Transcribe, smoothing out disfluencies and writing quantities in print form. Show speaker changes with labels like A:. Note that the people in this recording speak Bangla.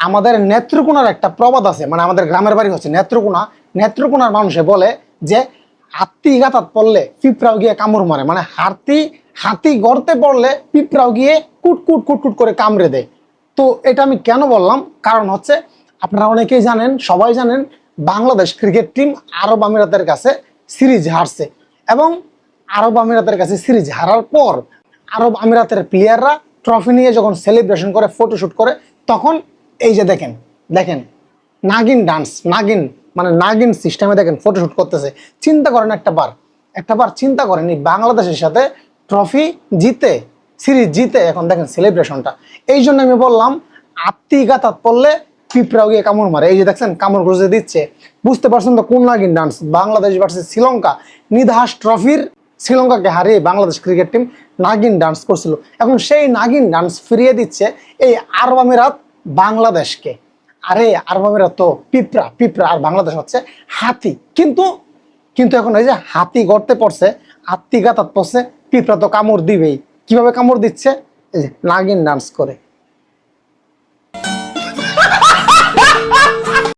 A: আমাদের নেত্রকোনার একটা প্রবাদ আছে, মানে আমাদের গ্রামের বাড়ি হচ্ছে নেত্রকোনা। নেত্রকোনার মানুষে বলে যে হাতি গাতাত পড়লে পিঁপড়াও গিয়ে কামড় মারে, মানে হাতি গর্তে পড়লে পিঁপড়াও গিয়ে কুট কুট কুট কুট করে কামড়ে দেয়। তো এটা আমি কেন বললাম, কারণ হচ্ছে আপনারা অনেকেই জানেন, সবাই জানেন, বাংলাদেশ ক্রিকেট টিম আরব আমিরাতের কাছে সিরিজ হারছে, এবং আরব আমিরাতের কাছে সিরিজ হারার পর আরব আমিরাতের প্লেয়াররা ট্রফি নিয়ে যখন সেলিব্রেশন করে, ফটোশুট করে, তখন এই যে দেখেন দেখেন নাগিন ডান্স, নাগিন মানে নাগিন সিস্টেমে দেখেন ফটোশুট করতেছে। চিন্তা করেন একটা বার চিন্তা করেন, এই বাংলাদেশের সাথে ট্রফি জিতে, সিরিজ জিতে, এখন দেখেন সেলিব্রেশনটা। এই জন্য আমি বললাম আত্মীগাতাত পড়লে পিঁপড়াও গিয়ে কামড় মারে। এই যে দেখছেন কামড় গুঁজে দিচ্ছে, বুঝতে পারছেন তো কোন নাগিন ডান্স? বাংলাদেশ ভার্সেস শ্রীলঙ্কা, নিধাস ট্রফির শ্রীলঙ্কাকে হারিয়ে বাংলাদেশ ক্রিকেট টিম নাগিন ডান্স করছিল। এখন সেই নাগিন ডান্স ফিরিয়ে দিচ্ছে এই আরব আমিরাত বাংলাদেশকে। আরে আরব আমিরাত তো পিঁপড়া আর বাংলাদেশ হচ্ছে হাতি। কিন্তু কিন্তু এখন এই যে হাতি গর্তে পড়ছে, আত্মীগাতাত পড়ছে, পিঁপড়া তো কামড় দিবেই। কিভাবে কামড় দিচ্ছে? এই যে নাগিন ডান্স করে।